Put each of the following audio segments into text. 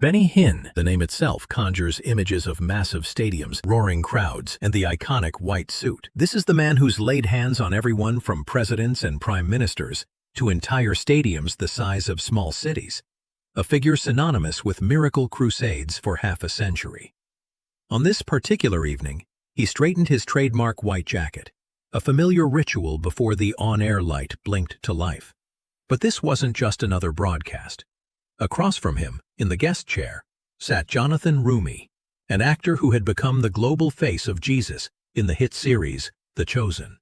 Benny Hinn, the name itself conjures images of massive stadiums, roaring crowds, and the iconic white suit. This is the man who's laid hands on everyone from presidents and prime ministers to entire stadiums the size of small cities, a figure synonymous with miracle crusades for half a century. On this particular evening, he straightened his trademark white jacket, a familiar ritual before the on-air light blinked to life. But this wasn't just another broadcast. Across from him, in the guest chair, sat Jonathan Roumie, an actor who had become the global face of Jesus in the hit series The Chosen.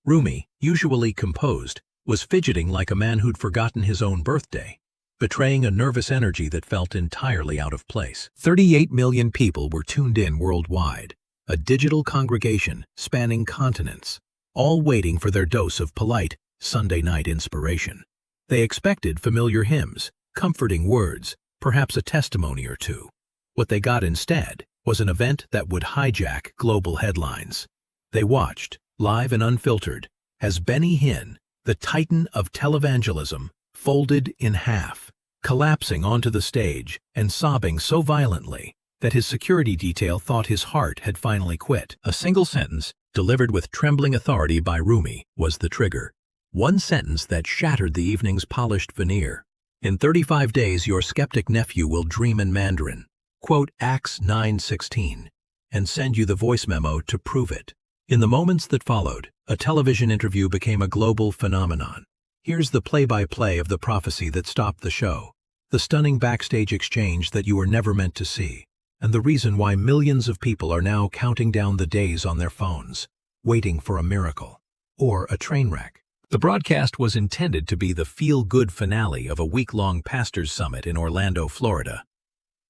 Roumie, usually composed, was fidgeting like a man who'd forgotten his own birthday, betraying a nervous energy that felt entirely out of place. 38 million people were tuned in worldwide, a digital congregation spanning continents, all waiting for their dose of polite Sunday night inspiration. They expected familiar hymns, comforting words, perhaps a testimony or two. What they got instead was an event that would hijack global headlines. They watched, live and unfiltered, as Benny Hinn, the titan of televangelism, folded in half, collapsing onto the stage and sobbing so violently that his security detail thought his heart had finally quit. A single sentence, delivered with trembling authority by Roumie, was the trigger. One sentence that shattered the evening's polished veneer. In 35 days, your skeptic nephew will dream in Mandarin, quote Acts 9:16, and send you the voice memo to prove it. In the moments that followed, a television interview became a global phenomenon. Here's the play-by-play of the prophecy that stopped the show, the stunning backstage exchange that you were never meant to see, and the reason why millions of people are now counting down the days on their phones, waiting for a miracle or a train wreck. The broadcast was intended to be the feel-good finale of a week-long pastors' summit in Orlando, Florida.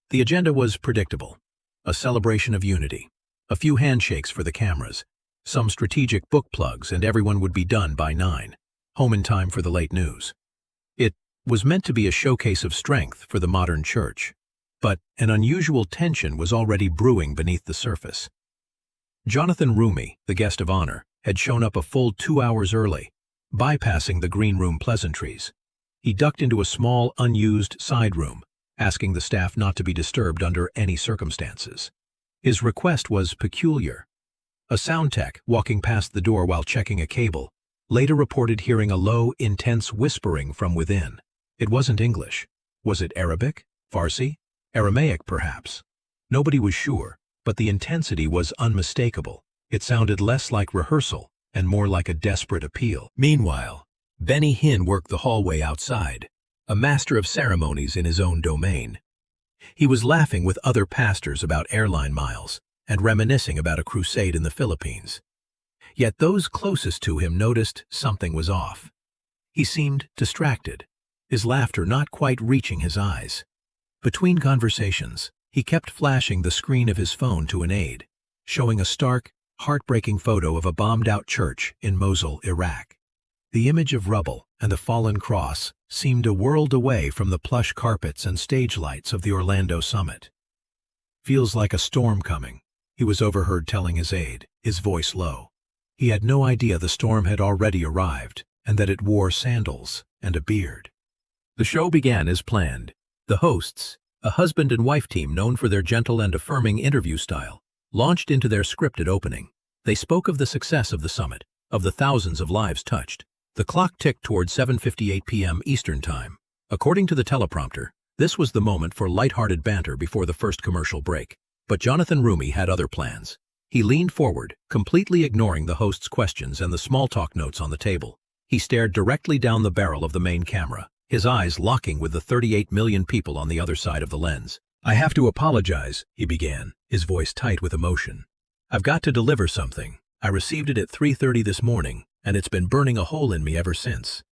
The agenda was predictable: a celebration of unity, a few handshakes for the cameras, some strategic book plugs, and everyone would be done by 9, home in time for the late news. It was meant to be a showcase of strength for the modern church, but an unusual tension was already brewing beneath the surface. Jonathan Roumie, the guest of honor, had shown up a full 2 hours early, bypassing the green room pleasantries. He ducked into a small, unused side room, asking the staff not to be disturbed under any circumstances. His request was peculiar. A sound tech, walking past the door while checking a cable, later reported hearing a low, intense whispering from within. It wasn't English. Was it Arabic? Farsi? Aramaic, perhaps? Nobody was sure, but the intensity was unmistakable. It sounded less like rehearsal and more like a desperate appeal. Meanwhile, Benny Hinn worked the hallway outside, a master of ceremonies in his own domain. He was laughing with other pastors about airline miles and reminiscing about a crusade in the Philippines. Yet those closest to him noticed something was off. He seemed distracted, his laughter not quite reaching his eyes. Between conversations, he kept flashing the screen of his phone to an aide, showing a stark, heartbreaking photo of a bombed-out church in Mosul, Iraq. The image of rubble and the fallen cross seemed a world away from the plush carpets and stage lights of the Orlando summit. "Feels like a storm coming," he was overheard telling his aide, his voice low. He had no idea the storm had already arrived and that it wore sandals and a beard. The show began as planned. The hosts, a husband and wife team known for their gentle and affirming interview style, launched into their scripted opening. They spoke of the success of the summit, of the thousands of lives touched. The clock ticked toward 7:58 p.m. Eastern Time. According to the teleprompter, this was the moment for lighthearted banter before the first commercial break. But Jonathan Roumie had other plans. He leaned forward, completely ignoring the host's questions and the small talk notes on the table. He stared directly down the barrel of the main camera, his eyes locking with the 38 million people on the other side of the lens. "I have to apologize," he began, his voice tight with emotion. "I've got to deliver something. I received it at 3:30 this morning, and it's been burning a hole in me ever since."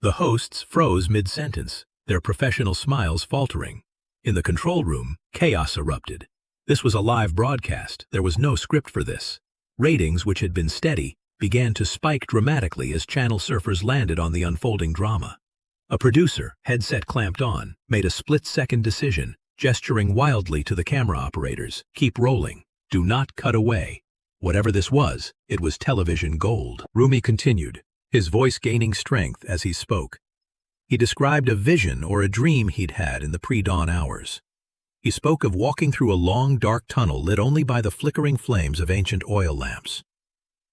The hosts froze mid-sentence, their professional smiles faltering. In the control room, chaos erupted. This was a live broadcast. There was no script for this. Ratings, which had been steady, began to spike dramatically as channel surfers landed on the unfolding drama. A producer, headset clamped on, made a split-second decision, gesturing wildly to the camera operators. "Keep rolling. Do not cut away." Whatever this was, it was television gold. Roumie continued, his voice gaining strength as he spoke. He described a vision or a dream he'd had in the pre-dawn hours. He spoke of walking through a long, dark tunnel lit only by the flickering flames of ancient oil lamps.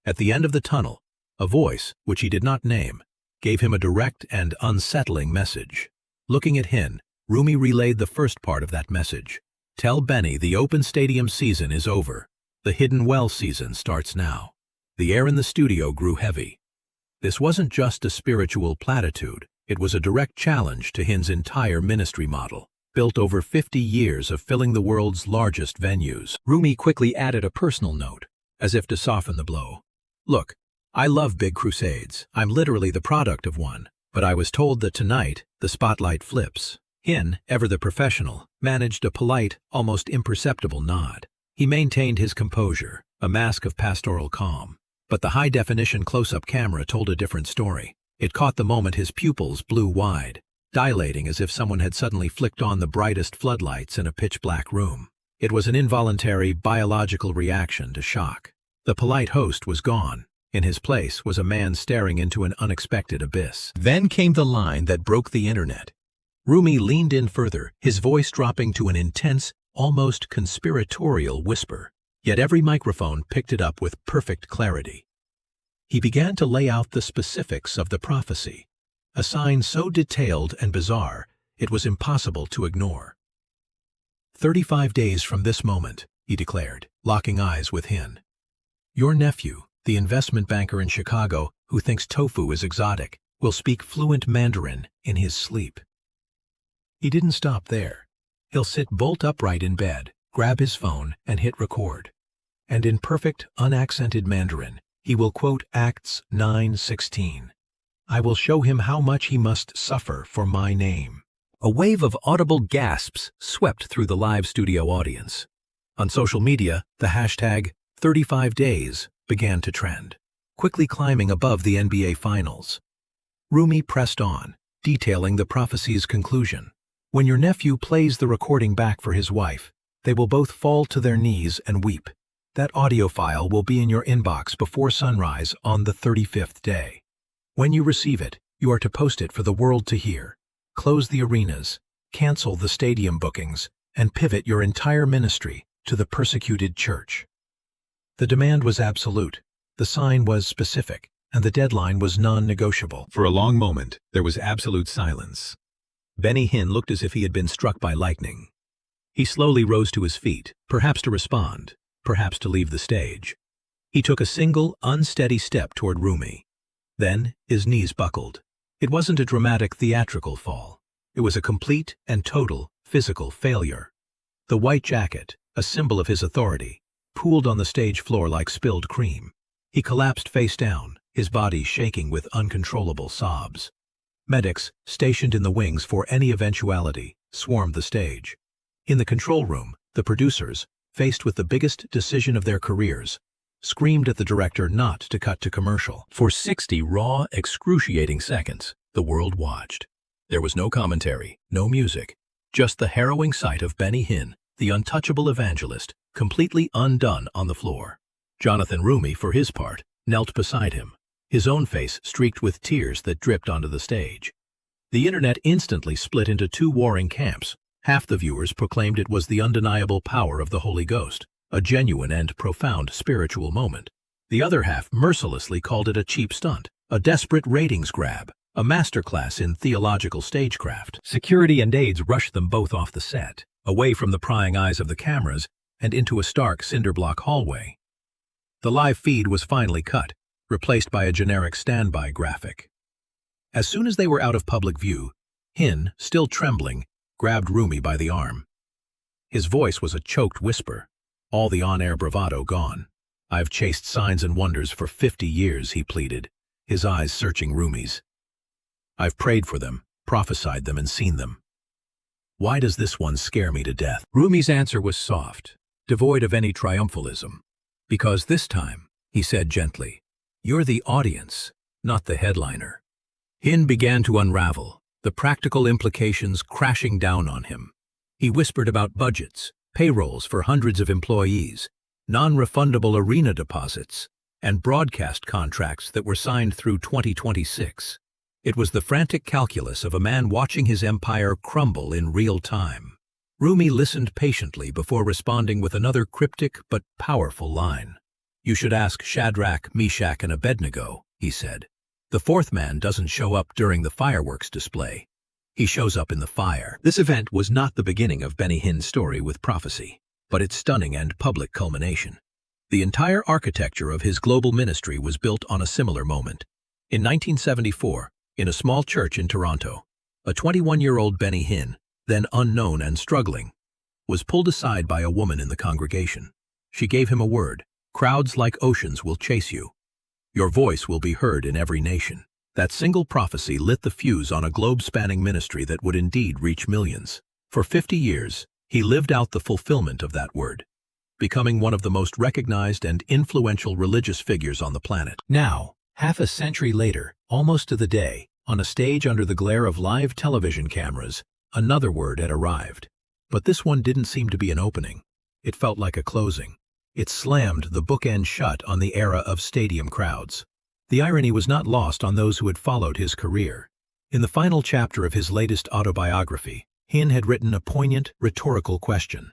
At the end of the tunnel, a voice, which he did not name, gave him a direct and unsettling message. Looking at Hinn, Roumie relayed the first part of that message. "Tell Benny the open stadium season is over. The hidden well season starts now." The air in the studio grew heavy. This wasn't just a spiritual platitude, it was a direct challenge to Hinn's entire ministry model, built over 50 years of filling the world's largest venues. Roumie quickly added a personal note, as if to soften the blow. "Look, I love big crusades. I'm literally the product of one, but I was told that tonight the spotlight flips." Hinn, ever the professional, managed a polite, almost imperceptible nod. He maintained his composure, a mask of pastoral calm. But the high-definition close-up camera told a different story. It caught the moment his pupils blew wide, dilating as if someone had suddenly flicked on the brightest floodlights in a pitch-black room. It was an involuntary, biological reaction to shock. The polite host was gone. In his place was a man staring into an unexpected abyss. Then came the line that broke the internet. Roumie leaned in further, his voice dropping to an intense, almost conspiratorial whisper. Yet every microphone picked it up with perfect clarity. He began to lay out the specifics of the prophecy, a sign so detailed and bizarre it was impossible to ignore. 35 days from this moment, he declared, locking eyes with Hinn. Your nephew, the investment banker in Chicago who thinks tofu is exotic, will speak fluent Mandarin in his sleep. He didn't stop there. He'll sit bolt upright in bed, grab his phone, and hit record. And in perfect, unaccented Mandarin, he will quote Acts 9:16. I will show him how much he must suffer for my name. A wave of audible gasps swept through the live studio audience. On social media, the hashtag 35days began to trend, quickly climbing above the NBA Finals. Roumie pressed on, detailing the prophecy's conclusion. When your nephew plays the recording back for his wife, they will both fall to their knees and weep. That audio file will be in your inbox before sunrise on the 35th day. When you receive it, you are to post it for the world to hear. Close the arenas, cancel the stadium bookings, and pivot your entire ministry to the persecuted church. The demand was absolute, the sign was specific, and the deadline was non-negotiable. For a long moment, there was absolute silence. Benny Hinn looked as if he had been struck by lightning. He slowly rose to his feet, perhaps to respond, perhaps to leave the stage. He took a single, unsteady step toward Roumie. Then, his knees buckled. It wasn't a dramatic, theatrical fall. It was a complete and total physical failure. The white jacket, a symbol of his authority, pooled on the stage floor like spilled cream. He collapsed face down, his body shaking with uncontrollable sobs. Medics, stationed in the wings for any eventuality, swarmed the stage. In the control room, the producers, faced with the biggest decision of their careers, screamed at the director not to cut to commercial. For 60 raw, excruciating seconds, the world watched. There was no commentary, no music, just the harrowing sight of Benny Hinn, the untouchable evangelist, completely undone on the floor. Jonathan Roumie, for his part, knelt beside him, his own face streaked with tears that dripped onto the stage. The internet instantly split into two warring camps. Half the viewers proclaimed it was the undeniable power of the Holy Ghost, a genuine and profound spiritual moment. The other half mercilessly called it a cheap stunt, a desperate ratings grab, a masterclass in theological stagecraft. Security and aides rushed them both off the set, away from the prying eyes of the cameras, and into a stark cinder-block hallway. The live feed was finally cut, replaced by a generic standby graphic. As soon as they were out of public view, Hinn, still trembling, grabbed Roumie by the arm. His voice was a choked whisper, all the on-air bravado gone. I've chased signs and wonders for 50 years, he pleaded, his eyes searching Roumie's. I've prayed for them, prophesied them, and seen them. Why does this one scare me to death? Roumie's answer was soft, devoid of any triumphalism. Because this time, he said gently, you're the audience, not the headliner. Hinn began to unravel, the practical implications crashing down on him. He whispered about budgets, payrolls for hundreds of employees, non-refundable arena deposits, and broadcast contracts that were signed through 2026. It was the frantic calculus of a man watching his empire crumble in real time. Roumie listened patiently before responding with another cryptic but powerful line. "You should ask Shadrach, Meshach, and Abednego," he said. "The fourth man doesn't show up during the fireworks display. He shows up in the fire." This event was not the beginning of Benny Hinn's story with prophecy, but its stunning and public culmination. The entire architecture of his global ministry was built on a similar moment. In 1974, in a small church in Toronto, a 21-year-old Benny Hinn, then unknown and struggling, was pulled aside by a woman in the congregation. She gave him a word: "Crowds like oceans will chase you. Your voice will be heard in every nation." That single prophecy lit the fuse on a globe-spanning ministry that would indeed reach millions. For 50 years, he lived out the fulfillment of that word, becoming one of the most recognized and influential religious figures on the planet. Now, half a century later, almost to the day, on a stage under the glare of live television cameras, another word had arrived. But this one didn't seem to be an opening. It felt like a closing. It slammed the bookend shut on the era of stadium crowds. The irony was not lost on those who had followed his career. In the final chapter of his latest autobiography, Hinn had written a poignant, rhetorical question.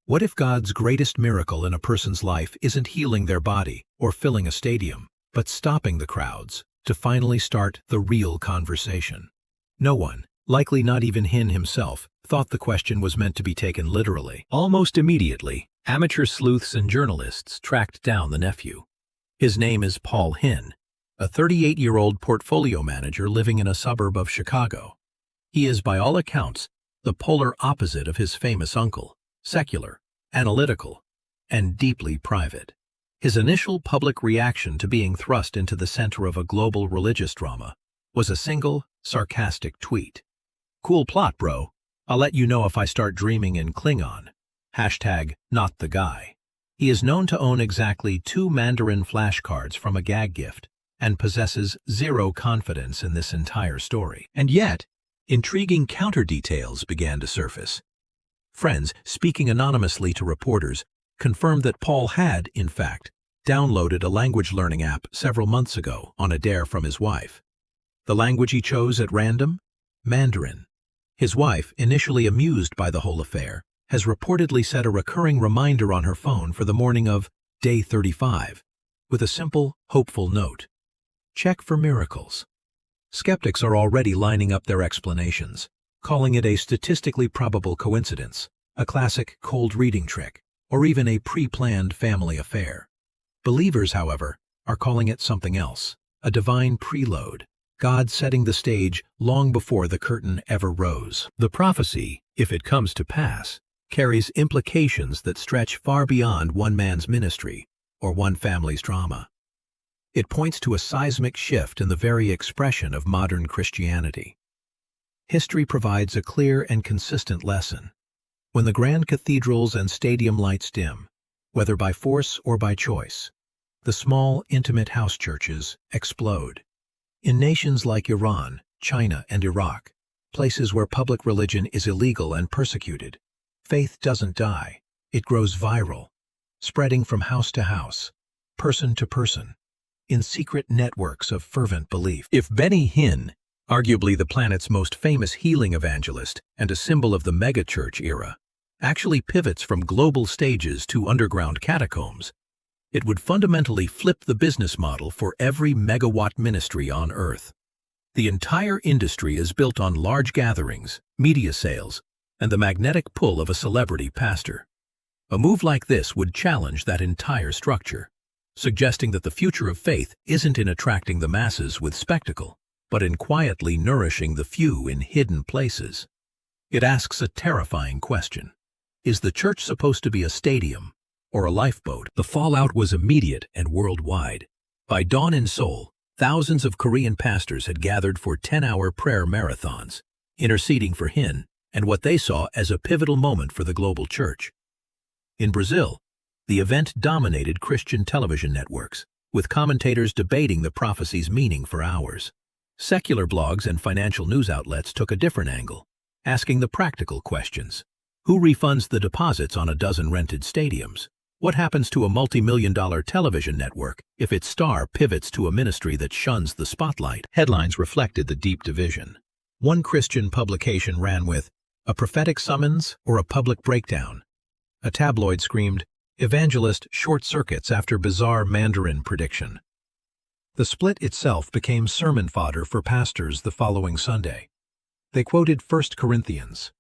What if God's greatest miracle in a person's life isn't healing their body or filling a stadium, but stopping the crowds to finally start the real conversation? No one, likely not even Hinn himself, thought the question was meant to be taken literally. Almost immediately, amateur sleuths and journalists tracked down the nephew. His name is Paul Hinn, a 38-year-old portfolio manager living in a suburb of Chicago. He is, by all accounts, the polar opposite of his famous uncle: secular, analytical, and deeply private. His initial public reaction to being thrust into the center of a global religious drama was a single, sarcastic tweet. "Cool plot, bro. I'll let you know if I start dreaming in Klingon. #NotTheGuy. He is known to own exactly 2 Mandarin flashcards from a gag gift and possesses zero confidence in this entire story. And yet, intriguing counter-details began to surface. Friends, speaking anonymously to reporters, confirmed that Paul had, in fact, downloaded a language learning app several months ago on a dare from his wife. The language he chose at random? Mandarin. His wife, initially amused by the whole affair, has reportedly set a recurring reminder on her phone for the morning of day 35, with a simple, hopeful note: "Check for miracles." Skeptics are already lining up their explanations, calling it a statistically probable coincidence, a classic cold reading trick, or even a pre-planned family affair. Believers, however, are calling it something else: a divine preload, God setting the stage long before the curtain ever rose. The prophecy, if it comes to pass, carries implications that stretch far beyond one man's ministry or one family's drama. It points to a seismic shift in the very expression of modern Christianity. History provides a clear and consistent lesson. When the grand cathedrals and stadium lights dim, whether by force or by choice, the small, intimate house churches explode. In nations like Iran, China, and Iraq, places where public religion is illegal and persecuted, faith doesn't die, it grows viral, spreading from house to house, person to person, in secret networks of fervent belief. If Benny Hinn, arguably the planet's most famous healing evangelist and a symbol of the megachurch era, actually pivots from global stages to underground catacombs, it would fundamentally flip the business model for every megawatt ministry on Earth. The entire industry is built on large gatherings, media sales, and the magnetic pull of a celebrity pastor. A move like this would challenge that entire structure, suggesting that the future of faith isn't in attracting the masses with spectacle, but in quietly nourishing the few in hidden places. It asks a terrifying question: is the church supposed to be a stadium or a lifeboat? The fallout was immediate and worldwide. By dawn in Seoul, thousands of Korean pastors had gathered for 10-hour prayer marathons, interceding for Hinn and what they saw as a pivotal moment for the global church. In Brazil, the event dominated Christian television networks, with commentators debating the prophecy's meaning for hours. Secular blogs and financial news outlets took a different angle, asking the practical questions. Who refunds the deposits on a dozen rented stadiums? What happens to a multi-million-dollar television network if its star pivots to a ministry that shuns the spotlight? Headlines reflected the deep division. One Christian publication ran with, A prophetic summons or a public breakdown? A tabloid screamed, "Evangelist short circuits after bizarre Mandarin prediction." The split itself became sermon fodder for pastors the following Sunday. They quoted 1 Corinthians,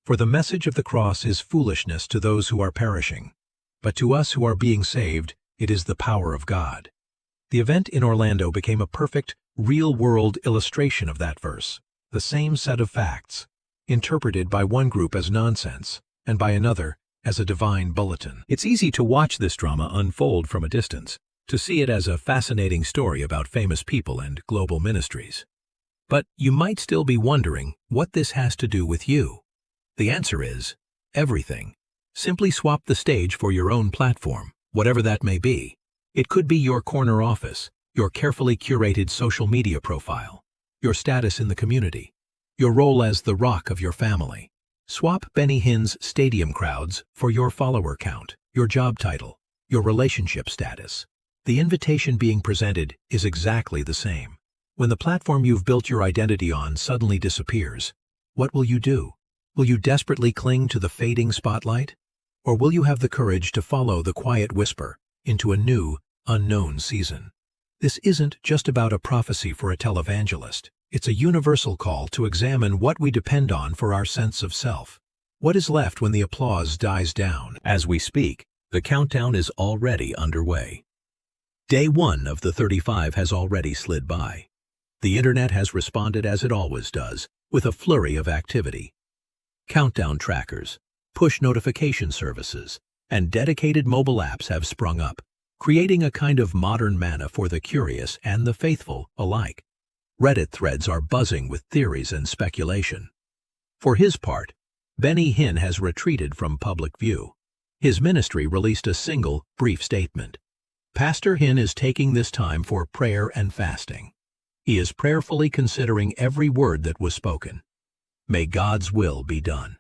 "For the message of the cross is foolishness to those who are perishing, but to us who are being saved, it is the power of God." The event in Orlando became a perfect, real-world illustration of that verse. The same set of facts, interpreted by one group as nonsense and by another as a divine bulletin. It's easy to watch this drama unfold from a distance, to see it as a fascinating story about famous people and global ministries. But you might still be wondering what this has to do with you. The answer is everything. Simply swap the stage for your own platform, whatever that may be. It could be your corner office, your carefully curated social media profile, your status in the community, your role as the rock of your family. Swap Benny Hinn's stadium crowds for your follower count, your job title, your relationship status. The invitation being presented is exactly the same. When the platform you've built your identity on suddenly disappears, what will you do? Will you desperately cling to the fading spotlight? Or will you have the courage to follow the quiet whisper into a new, unknown season? This isn't just about a prophecy for a televangelist. It's a universal call to examine what we depend on for our sense of self. What is left when the applause dies down? As we speak, the countdown is already underway. Day 1 of the 35 has already slid by. The internet has responded as it always does, with a flurry of activity. Countdown trackers, push notification services, and dedicated mobile apps have sprung up, creating a kind of modern manna for the curious and the faithful alike. Reddit threads are buzzing with theories and speculation. For his part, Benny Hinn has retreated from public view. His ministry released a single, brief statement. Pastor Hinn is taking this time for prayer and fasting. He is prayerfully considering every word that was spoken. May God's will be done.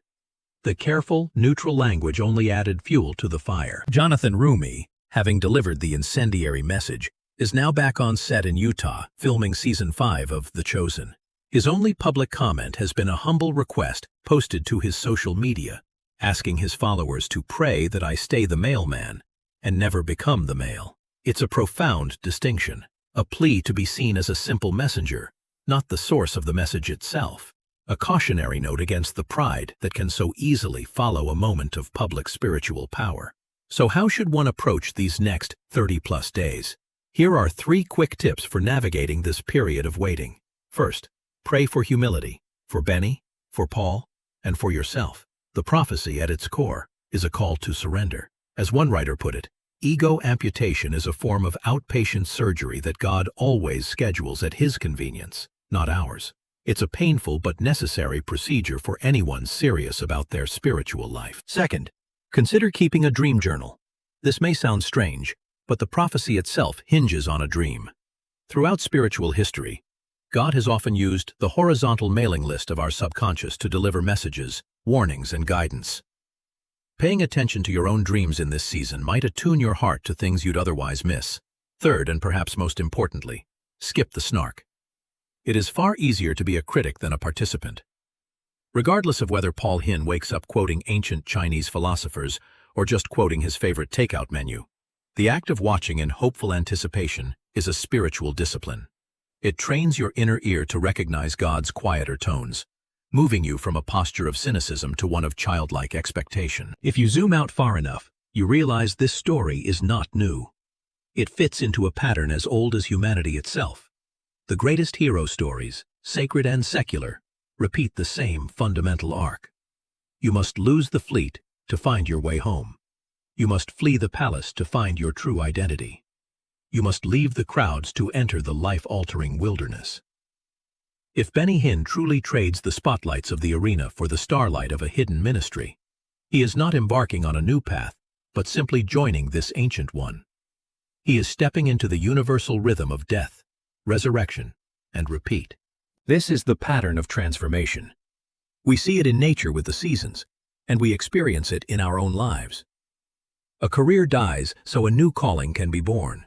The careful, neutral language only added fuel to the fire. Jonathan Roumie, having delivered the incendiary message, is now back on set in Utah, filming Season 5 of The Chosen. His only public comment has been a humble request posted to his social media, asking his followers to pray that I stay the mailman and never become the mail. It's a profound distinction, a plea to be seen as a simple messenger, not the source of the message itself, a cautionary note against the pride that can so easily follow a moment of public spiritual power. So how should one approach these next 30-plus days? Here are 3 quick tips for navigating this period of waiting. First, pray for humility, for Benny, for Paul, and for yourself. The prophecy at its core is a call to surrender. As one writer put it, ego amputation is a form of outpatient surgery that God always schedules at His convenience, not ours. It's a painful but necessary procedure for anyone serious about their spiritual life. Second, consider keeping a dream journal. This may sound strange, but the prophecy itself hinges on a dream. Throughout spiritual history, God has often used the horizontal mailing list of our subconscious to deliver messages, warnings, and guidance. Paying attention to your own dreams in this season might attune your heart to things you'd otherwise miss. Third, and perhaps most importantly, skip the snark. It is far easier to be a critic than a participant. Regardless of whether Paul Hinn wakes up quoting ancient Chinese philosophers or just quoting his favorite takeout menu, the act of watching in hopeful anticipation is a spiritual discipline. It trains your inner ear to recognize God's quieter tones, moving you from a posture of cynicism to one of childlike expectation. If you zoom out far enough, you realize this story is not new. It fits into a pattern as old as humanity itself. The greatest hero stories, sacred and secular, repeat the same fundamental arc. You must lose the fleet to find your way home. You must flee the palace to find your true identity. You must leave the crowds to enter the life-altering wilderness. If Benny Hinn truly trades the spotlights of the arena for the starlight of a hidden ministry, he is not embarking on a new path, but simply joining this ancient one. He is stepping into the universal rhythm of death, resurrection, and repeat. This is the pattern of transformation. We see it in nature with the seasons, and we experience it in our own lives. A career dies so a new calling can be born.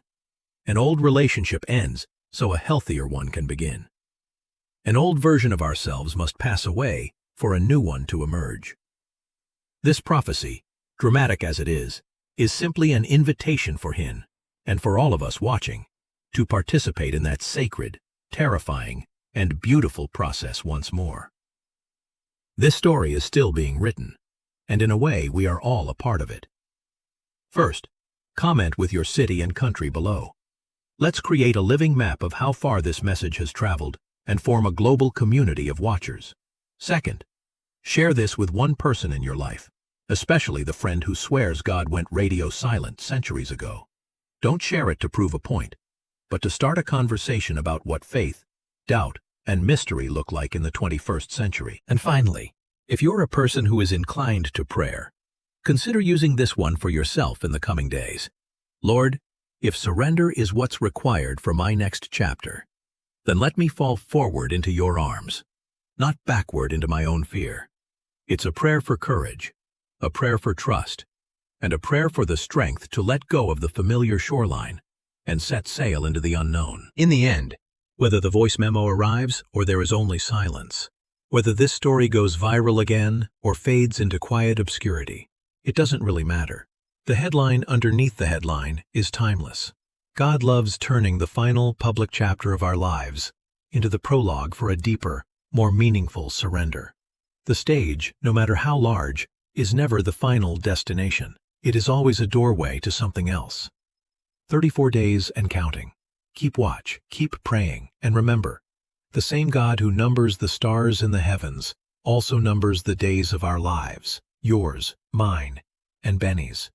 An old relationship ends so a healthier one can begin. An old version of ourselves must pass away for a new one to emerge. This prophecy, dramatic as it is simply an invitation for Hinn, and for all of us watching, to participate in that sacred, terrifying, and beautiful process once more. This story is still being written, and in a way we are all a part of it. First, comment with your city and country below. Let's create a living map of how far this message has traveled and form a global community of watchers. Second, share this with one person in your life, especially the friend who swears God went radio silent centuries ago. Don't share it to prove a point, but to start a conversation about what faith, doubt, and mystery look like in the 21st century. And finally, if you're a person who is inclined to prayer, consider using this one for yourself in the coming days. Lord, if surrender is what's required for my next chapter, then let me fall forward into your arms, not backward into my own fear. It's a prayer for courage, a prayer for trust, and a prayer for the strength to let go of the familiar shoreline and set sail into the unknown. In the end, whether the voice memo arrives or there is only silence, whether this story goes viral again or fades into quiet obscurity, it doesn't really matter. The headline underneath the headline is timeless. God loves turning the final public chapter of our lives into the prologue for a deeper, more meaningful surrender. The stage, no matter how large, is never the final destination. It is always a doorway to something else. 34 days and counting. Keep watch, keep praying, and remember, the same God who numbers the stars in the heavens also numbers the days of our lives, yours, mine, and Benny's.